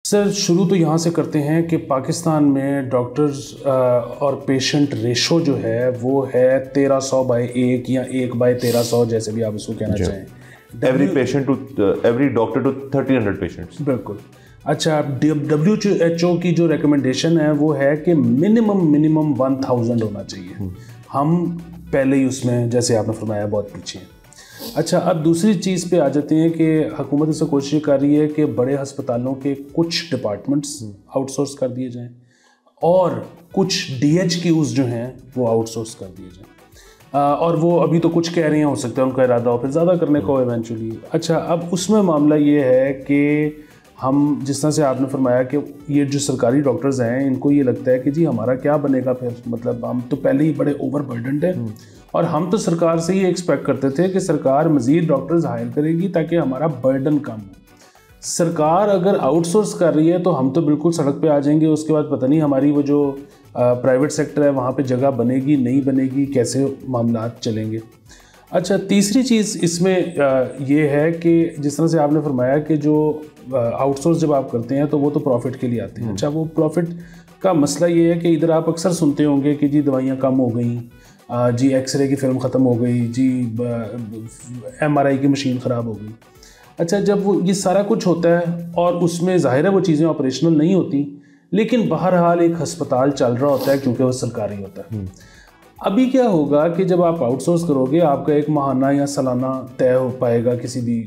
Sir शुरू तो यहाँ से करते हैं कि पाकिस्तान में डॉक्टर्स और पेशेंट रेशो जो है वो है 1300/1 या 1/1300, जैसे भी आप इसको कहना चाहें। Every doctor to 1300 patients. बिल्कुल। अच्छा, WHO की जो रिकमेंडेशन है वो है कि मिनिमम 1000 होना चाहिए। हम पहले ही उसमें, जैसे आपने फरमाया, बहुत पीछे हैं। अच्छा, अब दूसरी चीज़ पे आ जाते हैं कि हुकूमत इससे कोशिश कर रही है कि बड़े अस्पतालों के कुछ डिपार्टमेंट्स आउटसोर्स कर दिए जाएं और कुछ DHQs जो हैं वो आउटसोर्स कर दिए जाएं। और वो अभी तो कुछ कह रहे हैं, हो सकता है उनका इरादा हो फिर ज़्यादा करने को इवेंचुअली। अच्छा, अब उसमें मामला ये है कि हम, जिस तरह से आपने फरमाया कि ये जो सरकारी डॉक्टर्स हैं इनको ये लगता है कि जी हमारा क्या बनेगा फिर, मतलब हम तो पहले ही बड़े ओवरबर्डनड हैं और हम तो सरकार से ही एक्सपेक्ट करते थे कि सरकार मज़ीद डॉक्टर्स हायर करेगी ताकि हमारा बर्डन कम हो। सरकार अगर आउटसोर्स कर रही है तो हम तो बिल्कुल सड़क पे आ जाएंगे। उसके बाद पता नहीं हमारी वो जो प्राइवेट सेक्टर है वहाँ पे जगह बनेगी नहीं बनेगी, कैसे मामलात चलेंगे। अच्छा, तीसरी चीज़ इसमें ये है कि जिस तरह से आपने फरमाया कि जो आउटसोर्स जब आप करते हैं तो वो तो प्रॉफिट के लिए आते हैं। अच्छा, वो प्रॉफिट का मसला ये है कि इधर आप अक्सर सुनते होंगे कि जी दवाइयाँ कम हो गई, जी एक्सरे की फिल्म ख़त्म हो गई, जी MRI की मशीन ख़राब हो गई। अच्छा, जब वो ये सारा कुछ होता है और उसमें ज़ाहिर है वो चीज़ें ऑपरेशनल नहीं होती, लेकिन बहरहाल एक हस्पताल चल रहा होता है क्योंकि वो सरकारी होता है। अभी क्या होगा कि जब आप आउटसोर्स करोगे आपका एक माहाना या सालाना तय हो पाएगा किसी भी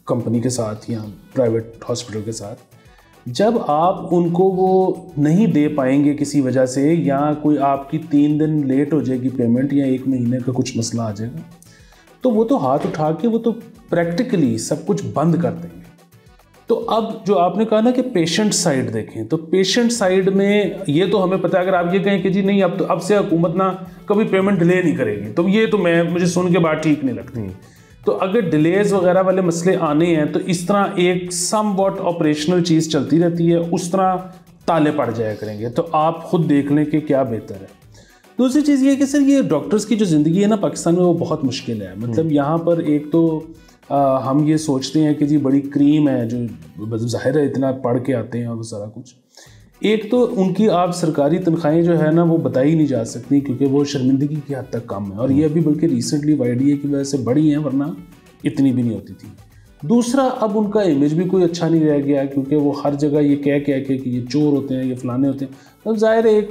कंपनी के साथ या प्राइवेट हॉस्पिटल के साथ। जब आप उनको वो नहीं दे पाएंगे किसी वजह से, या कोई आपकी 3 दिन लेट हो जाएगी पेमेंट या 1 महीने का कुछ मसला आ जाएगा, तो वो तो हाथ उठा के वो तो प्रैक्टिकली सब कुछ बंद कर देंगे। तो अब जो आपने कहा ना कि पेशेंट साइड देखें, तो पेशेंट साइड में ये तो हमें पता है, अगर आप ये कहें कि जी नहीं अब से हुकूमत ना कभी पेमेंट डिले नहीं करेगी, तो ये तो मुझे सुन के बात ठीक नहीं लगती। तो अगर डिलेज वगैरह वाले मसले आने हैं तो इस तरह एक सम वॉट ऑपरेशनल चीज़ चलती रहती है, उस तरह ताले पड़ जाया करेंगे। तो आप खुद देख लें कि क्या बेहतर है। दूसरी चीज़ ये है कि सर ये डॉक्टर्स की जो ज़िंदगी है ना पाकिस्तान में वो बहुत मुश्किल है। मतलब यहाँ पर एक तो हम ये सोचते हैं कि जी बड़ी क्रीम है, जो ज़ाहिर है इतना पढ़ के आते हैं और वो सारा कुछ। एक तो उनकी आप सरकारी तनख्वाहें जो है ना वो बताई नहीं जा सकती क्योंकि वो शर्मिंदगी की हद तक कम है, और ये अभी बल्कि रिसेंटली YDA की वजह से बढ़ी हैं, वरना इतनी भी नहीं होती थी। दूसरा, अब उनका इमेज भी कोई अच्छा नहीं रह गया क्योंकि वो हर जगह ये कह के कि ये चोर होते हैं, ये फलाने होते हैं। तो ज़ाहिर है एक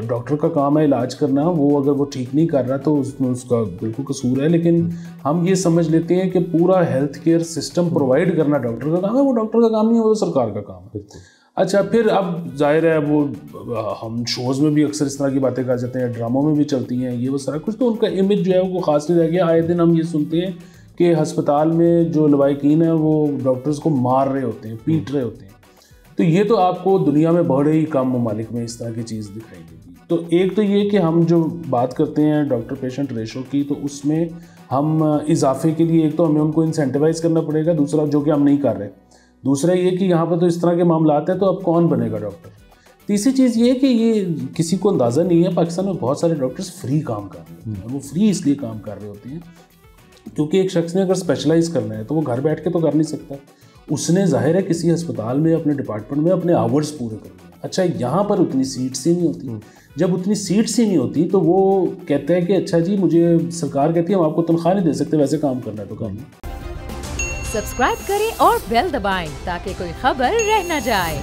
डॉक्टर का काम है इलाज करना, वो अगर वो ठीक नहीं कर रहा तो उसमें उसका बिल्कुल कसूर है। लेकिन हम ये समझ लेते हैं कि पूरा हेल्थ केयर सिस्टम प्रोवाइड करना डॉक्टर का काम है, वो डॉक्टर का काम नहीं है, वो सरकार का काम है। अच्छा, फिर अब जाहिर है वो हम शोज़ में भी अक्सर इस तरह की बातें कर जाते हैं, ड्रामों में भी चलती हैं ये वो सारा कुछ, तो उनका इमेज जो है वो ख़ास नहीं रह गया। आए दिन हम ये सुनते हैं कि अस्पताल में जो लवाकिन है वो डॉक्टर्स को मार रहे होते हैं, पीट रहे होते हैं। तो ये तो आपको दुनिया में बड़े ही कम ममालिक में इस तरह की चीज़ दिखाई देगी। तो एक तो ये कि हम जो बात करते हैं डॉक्टर पेशेंट रेशो की, तो उसमें हम इजाफे के लिए एक तो हमें उनको इंसेंटिवाइज़ करना पड़ेगा, दूसरा जो कि हम नहीं कर रहे, दूसरा ये कि यहाँ पर तो इस तरह के मामलात हैं तो अब कौन बनेगा डॉक्टर। तीसरी चीज़ ये कि ये किसी को अंदाज़ा नहीं है, पाकिस्तान में बहुत सारे डॉक्टर्स फ्री काम कर रहे होते हैं, और वो फ्री इसलिए काम कर रहे होते हैं क्योंकि एक शख्स ने अगर स्पेशलाइज करना है तो वो घर बैठ के तो कर नहीं सकता, उसने ज़ाहिर है किसी अस्पताल में अपने डिपार्टमेंट में अपने आवर्स पूरे करने हैं। अच्छा, यहाँ पर उतनी सीट्स ही नहीं होती। जब उतनी सीट्स ही नहीं होती तो वो कहते हैं कि अच्छा जी, मुझे सरकार कहती है हम आपको तनख्वाह नहीं दे सकते, वैसे काम करना है तो काम। सब्सक्राइब करें और बेल दबाएं ताकि कोई खबर रह न जाए।